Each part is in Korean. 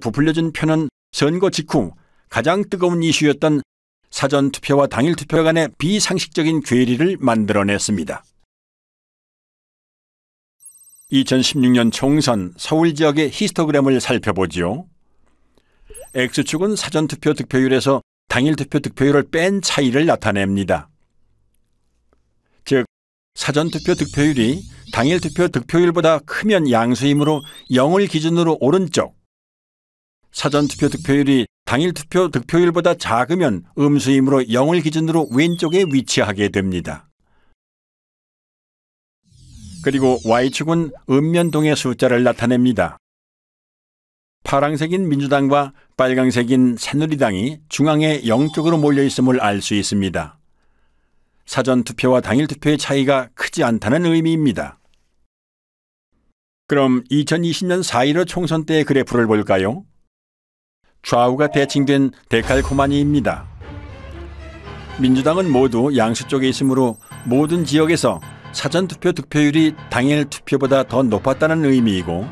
부풀려진 표는 선거 직후 가장 뜨거운 이슈였던 사전투표와 당일투표 간의 비상식적인 괴리를 만들어냈습니다. 2016년 총선 서울 지역의 히스토그램을 살펴보지요. X축은 사전투표 득표율에서 당일투표 득표율을 뺀 차이를 나타냅니다. 즉, 사전투표 득표율이 당일투표 득표율보다 크면 양수이므로 0을 기준으로 오른쪽, 사전투표 득표율이 당일투표 득표율보다 작으면 음수이므로 0을 기준으로 왼쪽에 위치하게 됩니다. 그리고 Y축은 음면동의 숫자를 나타냅니다. 파란색인 민주당과 빨강색인 새누리당이 중앙에 0쪽으로 몰려있음을 알 수 있습니다. 사전투표와 당일투표의 차이가 크지 않다는 의미입니다. 그럼 2020년 4.15 총선 때의 그래프를 볼까요? 좌우가 대칭된 데칼코마니입니다. 민주당은 모두 양수 쪽에 있으므로 모든 지역에서 사전투표 득표율이 당일투표보다 더 높았다는 의미이고,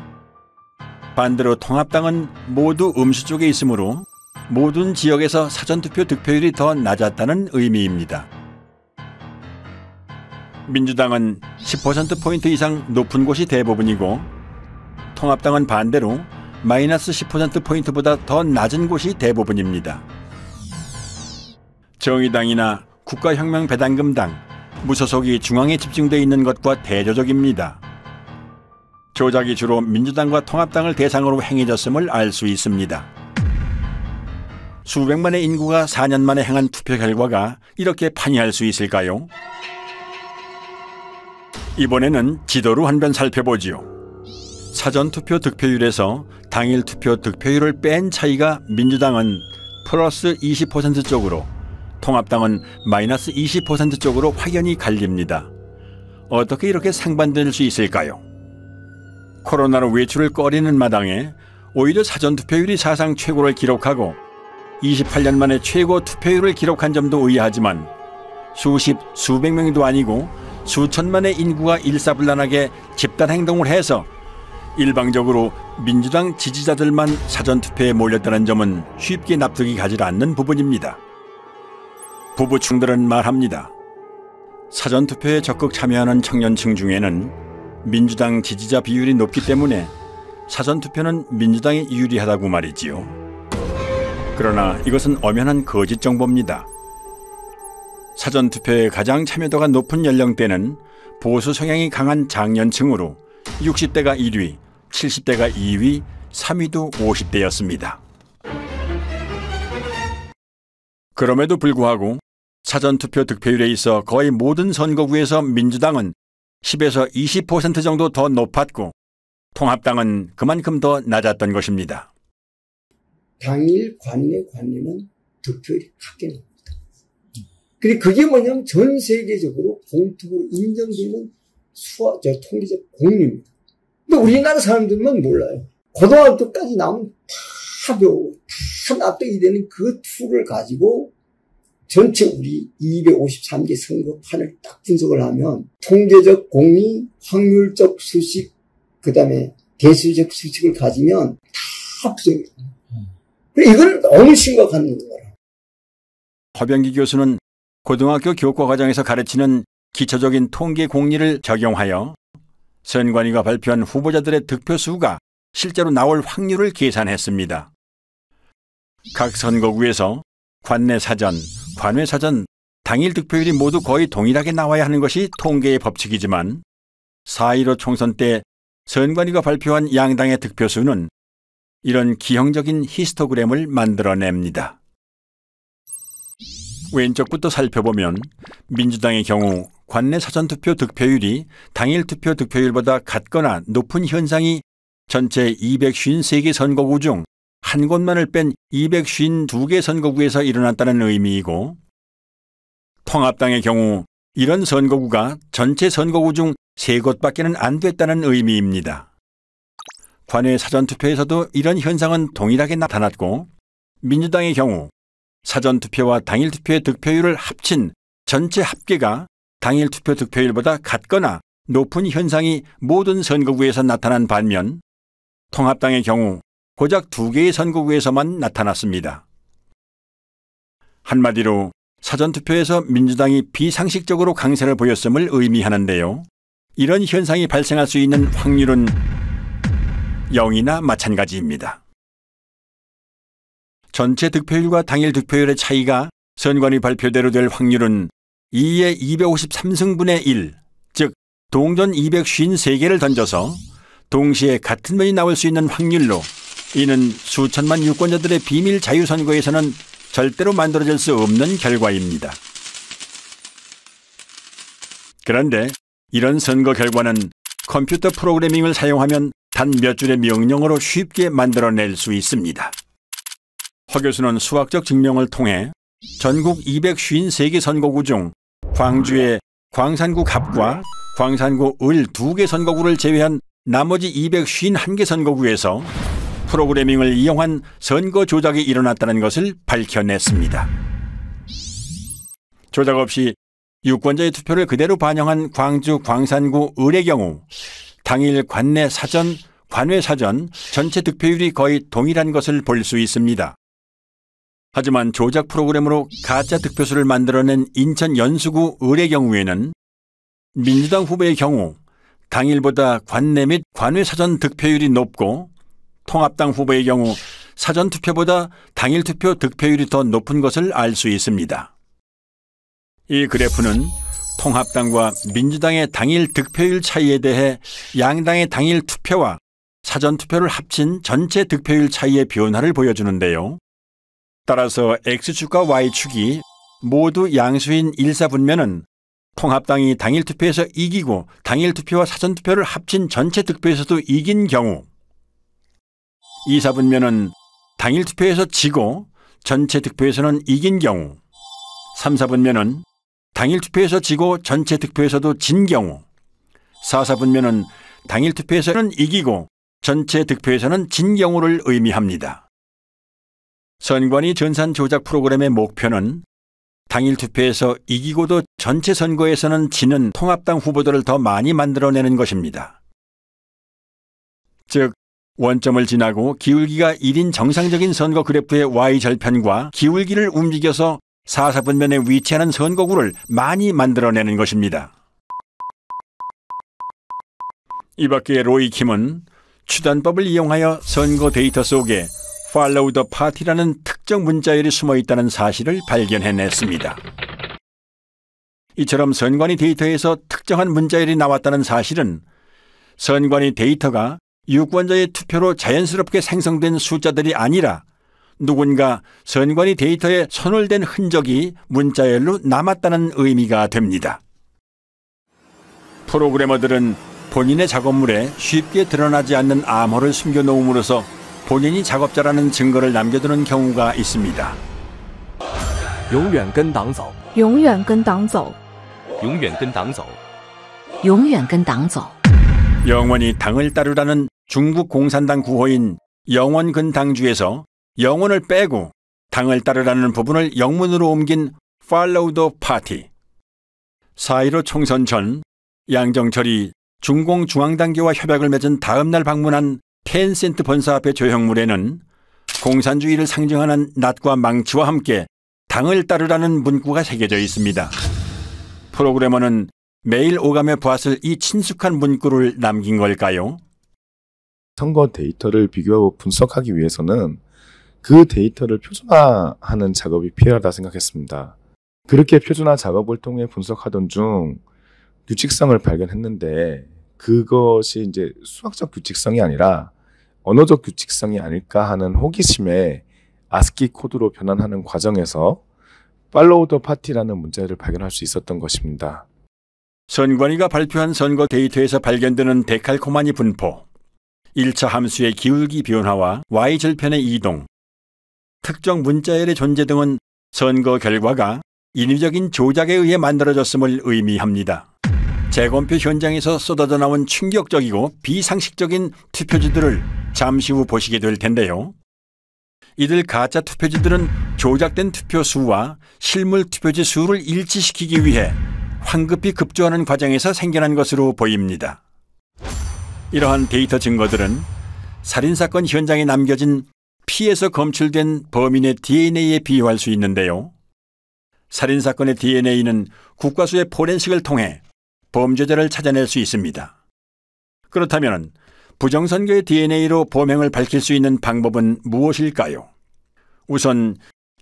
반대로 통합당은 모두 음수 쪽에 있으므로 모든 지역에서 사전투표 득표율이 더 낮았다는 의미입니다. 민주당은 10%포인트 이상 높은 곳이 대부분이고, 통합당은 반대로 마이너스 10%포인트보다 더 낮은 곳이 대부분입니다. 정의당이나 국가혁명배당금당, 무소속이 중앙에 집중되어 있는 것과 대조적입니다. 조작이 주로 민주당과 통합당을 대상으로 행해졌음을 알 수 있습니다. 수백만의 인구가 4년 만에 행한 투표 결과가 이렇게 판이할 수 있을까요? 이번에는 지도로 한 번 살펴보지요. 사전투표 득표율에서 당일투표 득표율을 뺀 차이가 민주당은 플러스 20% 쪽으로, 통합당은 마이너스 20% 쪽으로 확연히 갈립니다. 어떻게 이렇게 상반될 수 있을까요? 코로나로 외출을 꺼리는 마당에 오히려 사전투표율이 사상 최고를 기록하고 28년 만에 최고 투표율을 기록한 점도 의아하지만, 수백 명도 아니고 수천만의 인구가 일사불란하게 집단행동을 해서 일방적으로 민주당 지지자들만 사전투표에 몰렸다는 점은 쉽게 납득이 가지 않는 부분입니다. 부부층들은 말합니다. 사전투표에 적극 참여하는 청년층 중에는 민주당 지지자 비율이 높기 때문에 사전투표는 민주당이 유리하다고 말이지요. 그러나 이것은 엄연한 거짓 정보입니다. 사전투표에 가장 참여도가 높은 연령대는 보수 성향이 강한 장년층으로 60대가 1위, 70대가 2위, 3위도 50대였습니다. 그럼에도 불구하고 사전투표 득표율에 있어 거의 모든 선거구에서 민주당은 10에서 20% 정도 더 높았고, 통합당은 그만큼 더 낮았던 것입니다. 당일 관내 관리는 득표율이 크게 납니다. 근데 그게 뭐냐면 전 세계적으로 공통으로 인정되는 통계적 공유입니다. 근데 우리나라 사람들만 몰라요. 고등학교까지 나오면 다 배우고 다 납득이 되는 그 툴을 가지고 전체 우리 253개 선거판을 딱 분석을 하면 통계적 공리, 확률적 수식, 그 다음에 대수적 수식을 가지면 다 부정해요. 이걸 너무 심각한 거라. 허병기 교수는 고등학교 교과 과정에서 가르치는 기초적인 통계 공리를 적용하여 선관위가 발표한 후보자들의 득표수가 실제로 나올 확률을 계산했습니다. 각 선거구에서 관내 사전, 관외 사전, 당일 득표율이 모두 거의 동일하게 나와야 하는 것이 통계의 법칙이지만 4.15 총선 때 선관위가 발표한 양당의 득표수는 이런 기형적인 히스토그램을 만들어냅니다. 왼쪽부터 살펴보면 민주당의 경우 관내 사전투표 득표율이 당일 투표 득표율보다 같거나 높은 현상이 전체 253개 선거구 중 한 곳만을 뺀 252개 선거구에서 일어났다는 의미이고, 통합당의 경우 이런 선거구가 전체 선거구 중 3곳밖에는 안 됐다는 의미입니다. 관외 사전투표에서도 이런 현상은 동일하게 나타났고, 민주당의 경우 사전투표와 당일투표의 득표율을 합친 전체 합계가 당일투표 득표율보다 같거나 높은 현상이 모든 선거구에서 나타난 반면, 통합당의 경우 고작 2개의 선거구에서만 나타났습니다. 한마디로 사전투표에서 민주당이 비상식적으로 강세를 보였음을 의미하는데요. 이런 현상이 발생할 수 있는 확률은 0이나 마찬가지입니다. 전체 득표율과 당일 득표율의 차이가 선관위 발표대로 될 확률은 2의 253승분의 1, 즉 동전 253개를 던져서 동시에 같은 면이 나올 수 있는 확률로, 이는 수천만 유권자들의 비밀 자유선거에서는 절대로 만들어질 수 없는 결과입니다. 그런데 이런 선거 결과는 컴퓨터 프로그래밍을 사용하면 단 몇 줄의 명령어로 쉽게 만들어낼 수 있습니다. 허 교수는 수학적 증명을 통해 전국 253개 선거구 중 광주의 광산구 갑과 광산구 을 2개 선거구를 제외한 나머지 251개 선거구에서 프로그래밍을 이용한 선거 조작이 일어났다는 것을 밝혀냈습니다. 조작 없이 유권자의 투표를 그대로 반영한 광주 광산구 을의 경우 당일 관내 사전, 관외 사전 전체 득표율이 거의 동일한 것을 볼 수 있습니다. 하지만 조작 프로그램으로 가짜 득표수를 만들어낸 인천 연수구 을의 경우에는 민주당 후보의 경우 당일보다 관내 및 관외 사전 득표율이 높고 통합당 후보의 경우 사전 투표보다 당일 투표 득표율이 더 높은 것을 알 수 있습니다. 이 그래프는 통합당과 민주당의 당일 득표율 차이에 대해 양당의 당일 투표와 사전 투표를 합친 전체 득표율 차이의 변화를 보여주는데요. 따라서 X축과 Y축이 모두 양수인 일사분면은 통합당이 당일 투표에서 이기고 당일 투표와 사전 투표를 합친 전체 득표에서도 이긴 경우, 이사분면은 당일 투표에서 지고 전체 득표에서는 이긴 경우, 삼사분면은 당일 투표에서 지고 전체 득표에서도 진 경우, 사사분면은 당일 투표에서는 이기고 전체 득표에서는 진 경우를 의미합니다. 선관위 전산 조작 프로그램의 목표는 당일 투표에서 이기고도 전체 선거에서는 지는 통합당 후보들을 더 많이 만들어내는 것입니다. 즉, 원점을 지나고 기울기가 1인 정상적인 선거 그래프의 Y절편과 기울기를 움직여서 사사분면에 위치하는 선거구를 많이 만들어내는 것입니다. 이 밖에 로이 킴은 추단법을 이용하여 선거 데이터 속에 Follow the Party라는 특정 문자열이 숨어 있다는 사실을 발견해냈습니다. 이처럼 선관위 데이터에서 특정한 문자열이 나왔다는 사실은 선관위 데이터가 유권자의 투표로 자연스럽게 생성된 숫자들이 아니라 누군가 선관위 데이터에 손을댄 흔적이 문자열로 남았다는 의미가 됩니다. 프로그래머들은 본인의 작업물에 쉽게 드러나지 않는 암호를 숨겨놓음으로써 본인이 작업자라는 증거를 남겨두는 경우가 있습니다. 永远跟党走永远跟党走永远跟党走永远跟党走 영원히 당을 따르라는 중국 공산당 구호인 영원근당주에서 영원을 빼고 당을 따르라는 부분을 영문으로 옮긴 Follow the Party. 4.15 총선 전 양정철이 중공중앙당교와 협약을 맺은 다음 날 방문한 텐센트 본사 앞의 조형물에는 공산주의를 상징하는 낫과 망치와 함께 당을 따르라는 문구가 새겨져 있습니다. 프로그래머는 매일 오감에 보았을 이 친숙한 문구를 남긴 걸까요? 선거 데이터를 비교하고 분석하기 위해서는 그 데이터를 표준화하는 작업이 필요하다 생각했습니다. 그렇게 표준화 작업을 통해 분석하던 중 규칙성을 발견했는데 그것이 이제 수학적 규칙성이 아니라 언어적 규칙성이 아닐까 하는 호기심에 아스키 코드로 변환하는 과정에서 Follow the Party라는 문자열을 발견할 수 있었던 것입니다. 선관위가 발표한 선거 데이터에서 발견되는 데칼코마니 분포, 1차 함수의 기울기 변화와 Y절편의 이동, 특정 문자열의 존재 등은 선거 결과가 인위적인 조작에 의해 만들어졌음을 의미합니다. 재검표 현장에서 쏟아져 나온 충격적이고 비상식적인 투표지들을 잠시 후 보시게 될 텐데요. 이들 가짜 투표지들은 조작된 투표수와 실물 투표지 수를 일치시키기 위해 황급히 급조하는 과정에서 생겨난 것으로 보입니다. 이러한 데이터 증거들은 살인사건 현장에 남겨진 피에서 검출된 범인의 DNA에 비유할 수 있는데요. 살인사건의 DNA는 국과수의 포렌식을 통해 범죄자를 찾아낼 수 있습니다. 그렇다면 부정선거의 DNA로 범행을 밝힐 수 있는 방법은 무엇일까요? 우선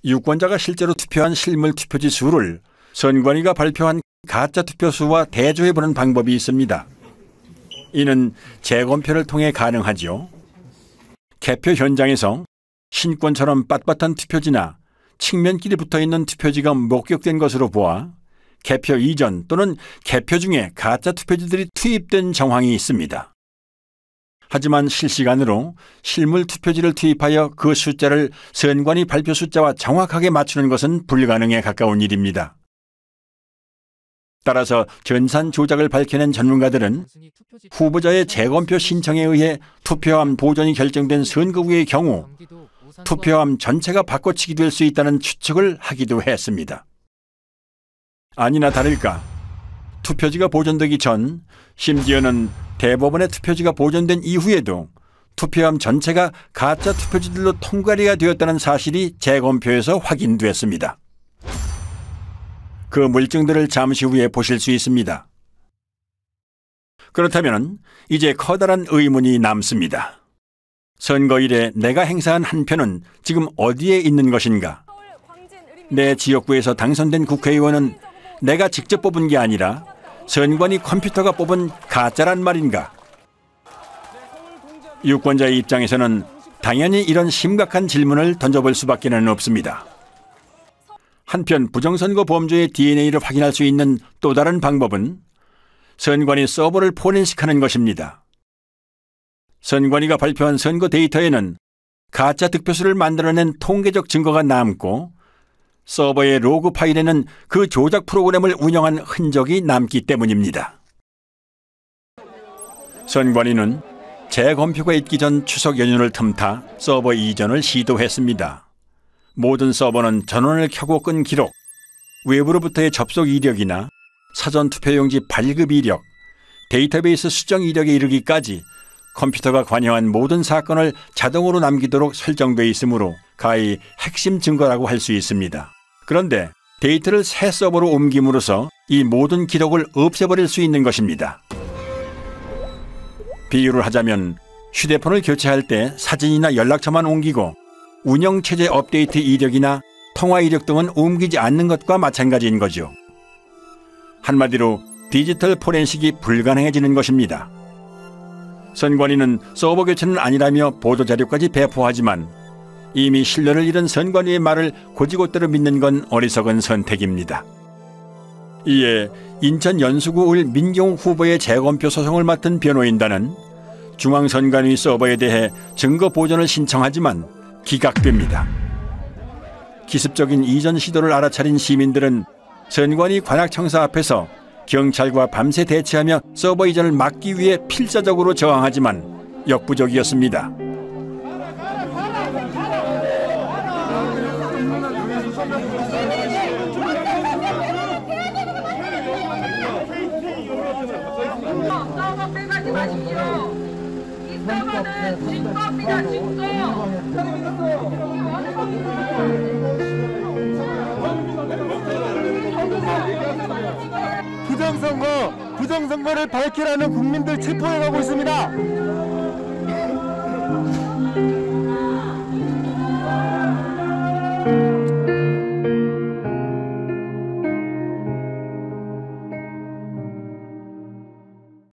유권자가 실제로 투표한 실물 투표지 수를 선관위가 발표한 가짜 투표수와 대조해보는 방법이 있습니다. 이는 재검표를 통해 가능하지요. 개표 현장에서 신권처럼 빳빳한 투표지나 측면끼리 붙어있는 투표지가 목격된 것으로 보아 개표 이전 또는 개표 중에 가짜 투표지들이 투입된 정황이 있습니다. 하지만 실시간으로 실물 투표지를 투입하여 그 숫자를 선관위 발표 숫자와 정확하게 맞추는 것은 불가능에 가까운 일입니다. 따라서 전산 조작을 밝혀낸 전문가들은 후보자의 재검표 신청에 의해 투표함 보존이 결정된 선거구의 경우 투표함 전체가 바꿔치기 될 수 있다는 추측을 하기도 했습니다. 아니나 다를까 투표지가 보존되기 전, 심지어는 대법원의 투표지가 보존된 이후에도 투표함 전체가 가짜 투표지들로 통과리가 되었다는 사실이 재검표에서 확인됐습니다. 그 물증들을 잠시 후에 보실 수 있습니다. 그렇다면 이제 커다란 의문이 남습니다. 선거일에 내가 행사한 한 표는 지금 어디에 있는 것인가? 내 지역구에서 당선된 국회의원은 내가 직접 뽑은 게 아니라 선관위 컴퓨터가 뽑은 가짜란 말인가? 유권자의 입장에서는 당연히 이런 심각한 질문을 던져볼 수밖에 없습니다. 한편 부정선거 범죄의 DNA를 확인할 수 있는 또 다른 방법은 선관위 서버를 포렌식하는 것입니다. 선관위가 발표한 선거 데이터에는 가짜 득표수를 만들어낸 통계적 증거가 남고 서버의 로그 파일에는 그 조작 프로그램을 운영한 흔적이 남기 때문입니다. 선관위는 재검표가 있기 전 추석 연휴를 틈타 서버 이전을 시도했습니다. 모든 서버는 전원을 켜고 끈 기록, 외부로부터의 접속 이력이나 사전 투표용지 발급 이력, 데이터베이스 수정 이력에 이르기까지 컴퓨터가 관여한 모든 사건을 자동으로 남기도록 설정되어 있으므로 가히 핵심 증거라고 할 수 있습니다. 그런데 데이터를 새 서버로 옮김으로써 이 모든 기록을 없애버릴 수 있는 것입니다. 비유를 하자면 휴대폰을 교체할 때 사진이나 연락처만 옮기고 운영체제 업데이트 이력이나 통화 이력 등은 옮기지 않는 것과 마찬가지인 거죠. 한마디로 디지털 포렌식이 불가능해지는 것입니다. 선관위는 서버 교체는 아니라며 보도자료까지 배포하지만 이미 신뢰를 잃은 선관위의 말을 곧이곧대로 믿는 건 어리석은 선택입니다. 이에 인천 연수구을 민경욱 후보의 재검표 소송을 맡은 변호인단은 중앙선관위 서버에 대해 증거 보존을 신청하지만 기각됩니다. 기습적인 이전 시도를 알아차린 시민들은 선관위 관악청사 앞에서 경찰과 밤새 대치하며 서버 이전을 막기 위해 필사적으로 저항하지만 역부족이었습니다. 서버 빼가지 마십시오. 이 서버는 증거입니다, 증거. 부정선거를 밝히라는 국민들 체포해가고 있습니다.